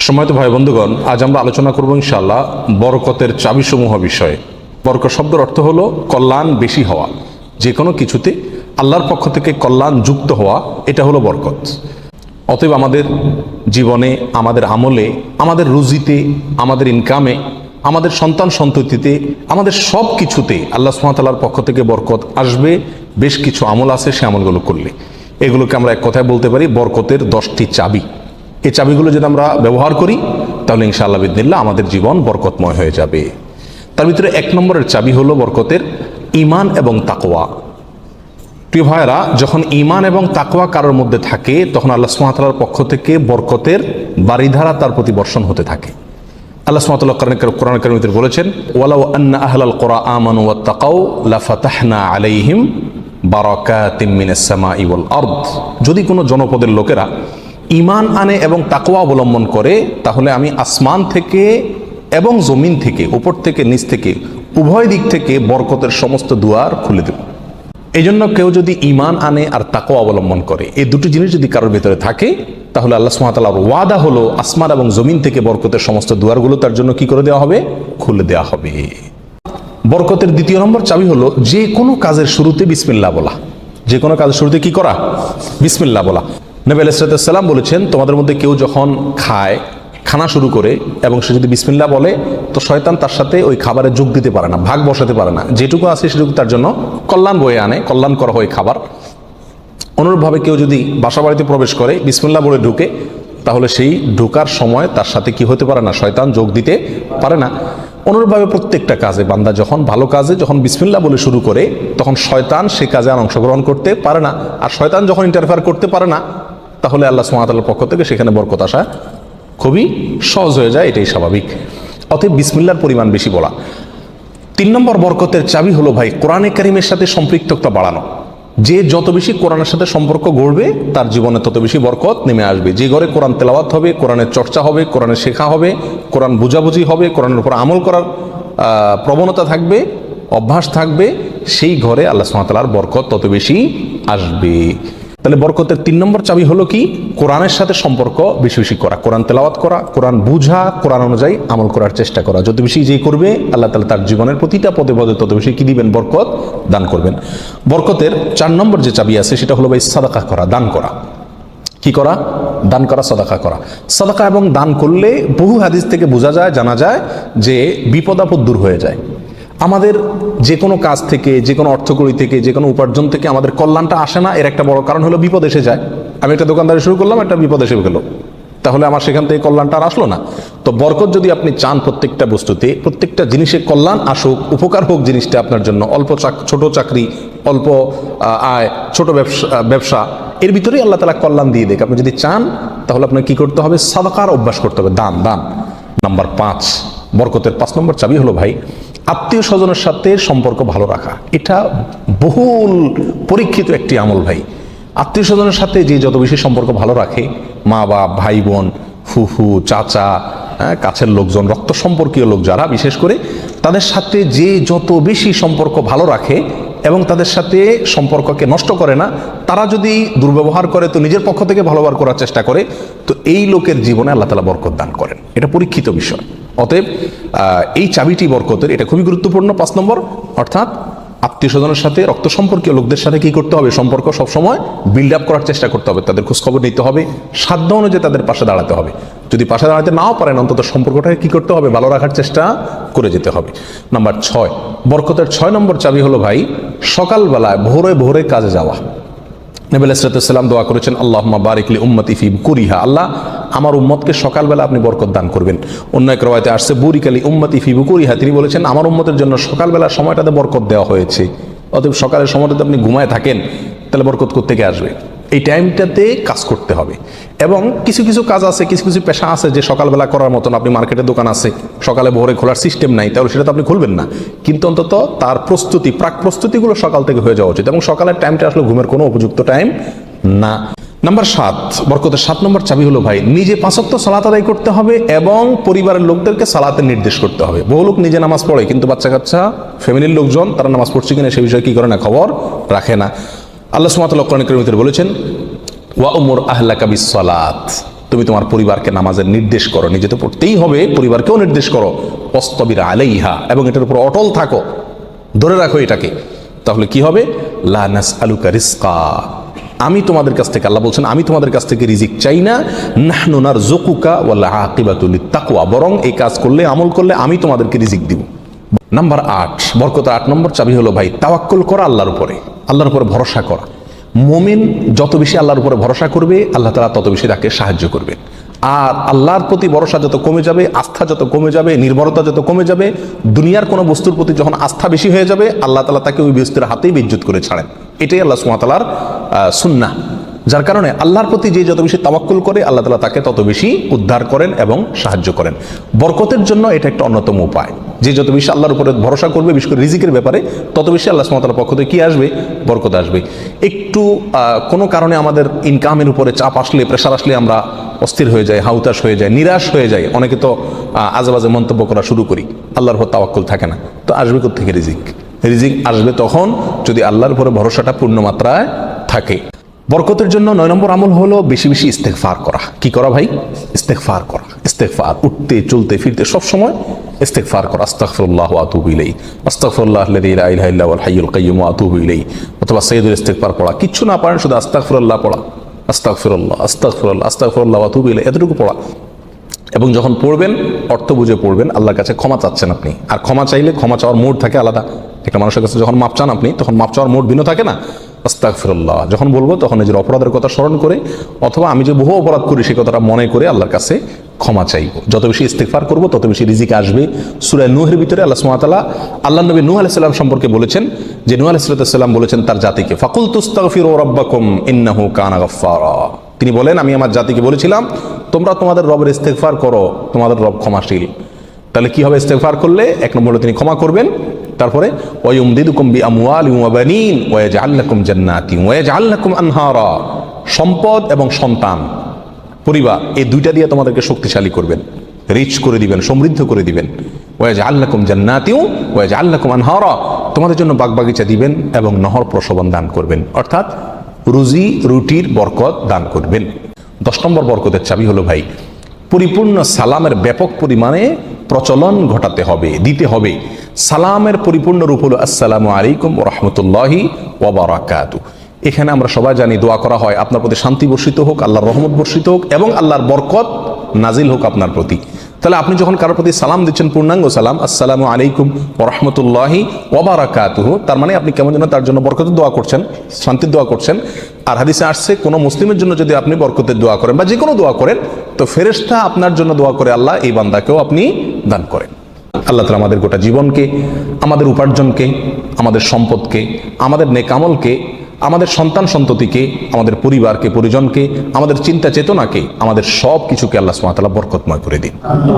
সম্মানিত ভাই বন্ধুগণ, আজ আমরা আলোচনা করব ইনশাআল্লাহ বরকতের চাবিসমূহ বিষয়ে। বরকত শব্দের অর্থ হলো কল্যাণ বেশি হওয়া, যে কোনো কিছুতে আল্লাহর পক্ষ থেকে কল্যাণ যুক্ত হওয়া, এটা হলো বরকত। অতএব আমাদের জীবনে, আমাদের আমলে, আমাদের রুজিতে, আমাদের ইনকামে, আমাদের সন্তান সন্ততিতে, আমাদের সব কিছুতে আল্লাহ সুবহানাহু ওয়া তাআলার পক্ষ থেকে বরকত আসবে। বেশ কিছু আমল আছে, সে আমলগুলো করলে এগুলোকে আমরা এক কথায় বলতে পারি বরকতের 10টি চাবি। এই চাবিগুলো যদি আমরা ব্যবহার করি তাহলে ইনশাআল্লাহ বিদিনিল্লাহ আমাদের জীবন বরকতময় হয়ে যাবে। তার ভিতরে 1 নম্বরের চাবি হলো বরকতের ঈমান এবং তাকওয়া। প্রিয় ভাইরা, যখন ঈমান এবং তাকওয়া কারোর মধ্যে থাকে তখন আল্লাহ সুবহানাহু ওয়া তাআলার পক্ষ থেকে বরকতের বারিধারা তার প্রতি বর্ষণ হতে থাকে। আল্লাহ সুবহানাহু ওয়া তাআলা কোরআন কারীমে বলেছেন, ওয়ালাউ আন্না আহলাল কুরা আমানু ওয়াত্তাকাউ লাফাতাহনা আলাইহিম বারাকাতিম মিনাস সামাই ওয়াল আরদ। যদি কোনো জনপদের লোকেরা ঈমান আনে এবং তাকওয়া অবলম্বন করে তাহলে আমি আসমান থেকে এবং জমিন থেকে, উপর থেকে নিচ থেকে, উভয় দিক থেকে বরকতের সমস্ত দুয়ার খুলে দেব। এই জন্য কেউ যদি ঈমান আনে আর তাকওয়া অবলম্বন করে, এই দুটি জিনিস যদি কারোর ভিতরে থাকে তাহলে আল্লাহ সুবহানাহু ওয়া তাআলার ওয়াদা হলো আসমান এবং জমিন থেকে বরকতের সমস্ত দুয়ারগুলো তার জন্য কি করে দেওয়া হবে? খুলে দেওয়া হবে। বরকতের 2 নম্বর চাবি হলো যে কোনো কাজের শুরুতে বিসমিল্লাহ বলা। যে কোনো কাজের শুরুতে কি করা? বিসমিল্লাহ বলা। নবী আলাইহিস সালাম বলেছেন, তোমাদের মধ্যে কেউ যখন খানা শুরু করে এবং সে যদি বিসমিল্লাহ বলে তো শয়তান তার সাথে ওই খাবারে যোগ দিতে পারে না, ভাগ বসাতে পারে না। যেটুকু আছে সেটুকু তার জন্য কল্যাণ বয়ে আনে, কল্যাণ করা হয় খাবার। অনুরূপভাবে কেউ যদি বাসা বাড়িতে প্রবেশ করে বিসমিল্লাহ বলে ঢুকে তাহলে সেই ঢোকার সময় তার সাথে কি হতে পারে না? শয়তান যোগ দিতে পারে না। অনুরূপভাবে প্রত্যেকটা কাজে বান্দা যখন ভালো কাজে যখন বিসমিল্লাহ বলে শুরু করে তখন শয়তান সে কাজে আর অংশগ্রহণ করতে পারে না। আর শয়তান যখন ইন্টারফেয়ার করতে পারে না তাহলে আল্লাহ সুবহানাহু ওয়া তাআলার পক্ষ থেকে সেখানে বরকত আসা খুবই সহজ হয়ে যায়, এটাই স্বাভাবিক। অতএব বিসমিল্লাহর পরিমাণ বেশি বলা। 3 নম্বর বরকতের চাবি হলো ভাই কোরআনে কারিমের সাথে সম্পৃক্ততা বাড়ানো। যে যত বেশি কোরআনের সাথে সম্পর্ক গড়বে তার জীবনে তত বেশি বরকত নেমে আসবে। যে ঘরে কোরআন তেলাওয়াত হবে, কোরআনের চর্চা হবে, কোরআনের শেখা হবে, কোরআন বুঝাবুঝি হবে, কোরআনের উপর আমল করার প্রবণতা থাকবে, অভ্যাস থাকবে, সেই ঘরে আল্লাহ সুবহানাহু ওয়া তাআলার বরকত তত বেশি আসবে। তাহলে বরকতের 3 নম্বর চাবি হলো কি? কোরআনের সাথে সম্পর্ক বেশি বেশি করা, কোরআন তেলাওয়াত করা, কোরআন বুঝা, কোরআন অনুযায়ী আমল করার চেষ্টা করা। যত বেশি যে করবে আল্লাহ তাআলা তার জীবনের প্রতিটা পদে পদে তত বেশি কি দিবেন? বরকত দান করবেন। বরকতের 4 নম্বর যে চাবি আছে সেটা হলো ভাই সাদাকা করা, দান করা। কি করা? দান করা, সাদাকা করা। সাদাকা এবং দান করলে বহু হাদিস থেকে বোঝা যায়, জানা যায় যে বিপদ আপদ দূর হয়ে যায়। আমাদের যে কোনো কাজ থেকে, যে কোনো অর্থকড়ি থেকে, যে কোনো উপার্জন থেকে আমাদের কল্যাণটা আসে না, এর একটা বড় কারণ হলো বিপদ এসে যায়। আমি একটা দোকানদারি শুরু করলাম, একটা বিপদ এসে গেল, তাহলে আমার সেখান থেকে কল্যাণটা আর আসলো না। তো বরকত যদি আপনি চান প্রত্যেকটা বস্তুতে, প্রত্যেকটা জিনিসে কল্যাণ আসুক, উপকার হোক জিনিসটা আপনার জন্য, ছোট চাকরি, অল্প আয়, ছোট ব্যবসা, এর ভিতরেই আল্লাহ তাআলা কল্যাণ দিয়ে দেখ। আপনি যদি চান তাহলে আপনাকে কি করতে হবে? সাদাকার অভ্যাস করতে হবে, দান। নাম্বার 5, বরকতের 5 নম্বর চাবি হলো ভাই আত্মীয় স্বজনের সাথে সম্পর্ক ভালো রাখা। এটা বহুল পরীক্ষিত একটি আমল ভাই। আত্মীয় স্বজনের সাথে যে যত বেশি সম্পর্ক ভালো রাখে, মা বাপ, ভাই বোন, ফুফু, চাচা, কাছের লোকজন, রক্ত সম্পর্কীয় লোক যারা, বিশেষ করে তাদের সাথে যে যত বেশি সম্পর্ক ভালো রাখে এবং তাদের সাথে সম্পর্ককে নষ্ট করে না, তারা যদি দুর্ব্যবহার করে তো নিজের পক্ষ থেকে ভালো ব্যবহার করার চেষ্টা করে, তো এই লোকের জীবনে আল্লাহ তাআলা বরকত দান করেন। এটা পরীক্ষিত বিষয়। অতএব এই চাবিটি বরকতের, এটা খুবই গুরুত্বপূর্ণ। 5 নম্বর, অর্থাৎ আত্মীয় স্বজনের সাথে, রক্ত সম্পর্কীয় লোকদের সাথে কি করতে হবে? সম্পর্ক সবসময় বিল্ড আপ করার চেষ্টা করতে হবে, তাদের খোঁজখবর নিতে হবে, সাধ্য অনুযায়ী তাদের পাশে দাঁড়াতে হবে। যদি পাশে দাঁড়াতে নাও পারেন অন্তত সম্পর্কটাকে কি করতে হবে? ভালো রাখার চেষ্টা করে যেতে হবে। নাম্বার 6, বরকতের 6 নম্বর চাবি হলো ভাই সকালবেলায় ভোরে ভোরে কাজে যাওয়া। নবী আলাইহিস সালাম দোয়া করেছেন, আল্লাহুম্মা বারিক লি উম্মতি ফি বুকুরিহা, আল্লাহ আমার উম্মতকে সকালবেলা আপনি বরকত দান করবেন। অন্য এক রওয়ায়াতে আসছে বুরিকা লি উম্মতি ফি বুকুরিহা, তিনি বলেছেন আমার উম্মতের জন্য সকালবেলার সময়টাতে বরকত দেওয়া হয়েছে। অতএব সকালের সময়টাতে আপনি ঘুমায় থাকেন তাহলে বরকত কোত্থেকে আসবে? এই টাইমটাতে কাজ করতে হবে। এবং কিছু কিছু কাজ আছে, কিছু কিছু পেশা আছে যে সকালবেলা করার মতন, আপনি মার্কেটে দোকান আছে, সকালে ভোরে খোলার সিস্টেম নাই, তাহলে সেটা তো আপনি খুলবেন না। কিন্তু অন্তত তার প্রস্তুতি, প্রাক প্রস্তুতিগুলো সকাল থেকে হয়ে যাওয়া উচিত। এবং সকালের টাইমটা আসলে ঘুমের কোনো উপযুক্ত টাইম না। নাম্বার 7, বরকতের 7 নম্বর চাবি হলো ভাই নিজে 5 ওয়াক্ত সালাত আদায় করতে হবে এবং পরিবারের লোকদেরকে সালাতের নির্দেশ করতে হবে। বহু লোক নিজে নামাজ পড়ে কিন্তু বাচ্চা কাচ্চা, ফ্যামিলির লোকজন তারা নামাজ পড়ছে কিনা সে বিষয়ে কি করে না, খবর রাখে না। আল্লাহ সুবহানাহু ওয়া তাআলা কোরআন কারীমে বলেছেন, ওয়া উমুর আহলাকা বিস সালাত, তুমি তোমার পরিবারকে নামাজের নির্দেশ করো, নিজে তো পড়তেই হবে, পরিবারকেও নির্দেশ করো। ওয়াসতাবির আলাইহা, এবং এটার উপর অটল থাকো, ধরে রাখো এটাকে। তাহলে কি হবে? লা নাসআলুকা রিজকা, আমি তোমাদের কাছ থেকে, আল্লাহ বলছেন আমি তোমাদের কাছ থেকে রিজিক চাই না। নাহনু নারযুকুকা ওয়াল আকিবাতু লিত্তাকওয়া, বরং এই কাজ করলে, আমল করলে আমি তোমাদেরকে রিজিক দিব। নাম্বার 8, বরকত 8 নম্বর চাবি হলো ভাই তাওয়াক্কুল করা, আল্লাহর উপরে, আল্লাহর উপরে ভরসা করা। মুমিন যত বেশি আল্লাহর উপরে ভরসা করবে, আল্লাহ তাআলা তত বেশি তাকে সাহায্য করবেন। আর আল্লাহর প্রতি ভরসা যত কমে যাবে, আস্থা যত কমে যাবে, নির্ভরতা যত কমে যাবে, দুনিয়ার কোনো বস্তুর প্রতি যখন আস্থা বেশি হয়ে যাবে, আল্লাহ তাআলা তাকে ওই বস্তুর হাতেই বেইজ্জত করে ছাড়েন। এটাই আল্লাহ সুবহানাহু ওয়া তাআলার সুন্নাহ। যার কারণে আল্লাহর প্রতি যে যত বেশি তাওয়াক্কুল করে, আল্লাহ তাআলা তাকে তত বেশি উদ্ধার করেন এবং সাহায্য করেন। বরকতের জন্য এটা একটা অন্যতম উপায়। যে যত বেশি আল্লাহর উপরে ভরসা করবে, বিশেষ করে রিজিকের ব্যাপারে, তত বেশি আল্লাহ সুবহানাহু ওয়া তাআলার পক্ষ থেকে কি আসবে? বরকত আসবে। একটু কোনো কারণে আমাদের ইনকামের উপরে চাপ আসলে, প্রেশার আসলে আমরা অস্থির হয়ে যাই, হাউতাশ হয়ে যায়, নিরাশ হয়ে যায়। অনেকে তো আজেবাজে মন্তব্য করা শুরু করি, আল্লাহর উপর তাওয়াক্কুল থাকে না। তো আসবে কোত্থেকে রিজিক? রিজিক আসবে তখন যদি আল্লাহর উপরে ভরসাটা পূর্ণ মাত্রায় থাকে। বরকতের জন্য 9 নম্বর আমল হলো বেশি বেশি ইস্তেগফার করা। কি করা ভাই? ইস্তেগফার করা। ইস্তেগফার, উঠতে চলতে ফিরতে সব সময় ইস্তেগফার করা। আস্তাগফিরুল্লাহ ওয়া আতুবু ইলাইহি, আস্তাগফিরুল্লাহাল্লাযী লা ইলাহা ইল্লা হুয়াল হাইয়ুল কাইয়্যুম ওয়া আতুবু ইলাইহি, অথবা সাইয়্যিদুল ইস্তেগফার পড়া। কিচ্ছু না পারেন, শুধু আস্তাগফিরুল্লাহ পড়া, আস্তাগফিরুল্লাহ আস্তাগফিরুল্লাহ আস্তাগফিরুল্লাহ ওয়া আতুবু ইলাইহি, এতটুকু পড়া। এবং যখন পড়বেন, অর্থ বুঝে পড়বেন। আল্লাহর কাছে ক্ষমা চাচ্ছেন আপনি, আর ক্ষমা চাইলে ক্ষমা চাওয়ার মোড থাকে আলাদা। একটা মানুষের কাছে যখন মাপ চান আপনি, তখন মাপ চাওয়ার মোড ভিন্ন থাকে না। আস্তাগফিরুল্লাহ যখন বলবো, তখন নিজের অপরাধের কথা স্মরণ করে, অথবা আমি যে বহু অপরাধ করি সেই কথাটা মনে করে আল্লাহর কাছে ক্ষমা চাইব। যত বেশি ইস্তেগফার করব, তত বেশি রিজিক আসবে। সূরা নূহের ভিতরে আল্লাহ সুবহানাহু ওয়া তাআলা আল্লাহর নবী নূহ আলাইহিস সালাম সম্পর্কে বলেছেন যে, নূহ আলাইহিস সালাম বলেছেন তার জাতিকে, ফাকুলতু আস্তাগফিরু রাব্বাকুম ইন্নাহু কানা গাফফারা। তিনি বলেন, আমি আমার জাতিকে বলেছিলাম তোমরা তোমাদের রবের ইস্তেগফার করো, তোমাদের রব ক্ষমাশীল। তাহলে কি হবে? ইস্তেগফার করলে 1 নম্বর হলো তিনি ক্ষমা করবেন। তারপরে ওয়ায়ুমদিদুকুম বিআমওয়ালিন ওয়া বানিন ওয়া ইয়াজআল লাকুম জান্নাতিন ওয়া ইয়াজআল লাকুম আনহারা, সম্পদ এবং সন্তান, পরিবার, এই দুইটা দিয়ে তোমাদেরকে শক্তিশালী করবেন, রিচ করে দিবেন, সমৃদ্ধ করে দিবেন। ওয়া ইয়াজআল লাকুম জান্নাতিন ওয়া ইয়াজআল লাকুম আনহারা, তোমাদের জন্য বাগবাগিচা দিবেন এবং নহর প্রশোভন দান করবেন, অর্থাৎ রুজি রুটির বরকত দান করবেন। 10 নম্বর বরকতের চাবি হলো ভাই পরিপূর্ণ সালামের ব্যাপক পরিমাণে প্রচলন ঘটাতে হবে, দিতে হবে। সালামের পরিপূর্ণ রূপ হলো আসসালামু আলাইকুম ওয়া রাহমাতুল্লাহি ওয়া বারাকাতুহু। এখানে আমরা সবাই জানি দোয়া করা হয় আপনার প্রতি শান্তি বর্ষিত হোক, আল্লাহর রহমত বর্ষিত হোক এবং আল্লাহর বরকত নাজিল হোক আপনার প্রতি। তাহলে আপনি যখন কারোর প্রতি সালাম দিচ্ছেন, পূর্ণাঙ্গ সালাম, আসসালামু আলাইকুম ওয়া রাহমাতুল্লাহি ওয়া বারাকাতুহু, তার মানে আপনি কেমন যেন তার জন্য বরকতের দোয়া করছেন, শান্তির দোয়া করছেন। আর হাদিসে আসছে, কোনো মুসলিমের জন্য যদি আপনি বরকতের দোয়া করেন বা যে কোনো দোয়া করেন, তো ফেরেশতা আপনার জন্য দোয়া করে আল্লাহ এই বান্দাকেও আপনি দান করেন। আল্লাহ তাআলা আমাদের গোটা জীবনকে, আমাদের উপার্জনকে, আমাদের সম্পদকে, আমাদের নেক আমলকে, আমাদের সন্তান সন্ততিকে, আমাদের পরিবারকে, পরিজনকে, আমাদের চিন্তা চেতনাকে, আমাদের সব কিছুকে আল্লাহ সুবহানাহু ওয়া তাআলা বরকতময় করে দিন।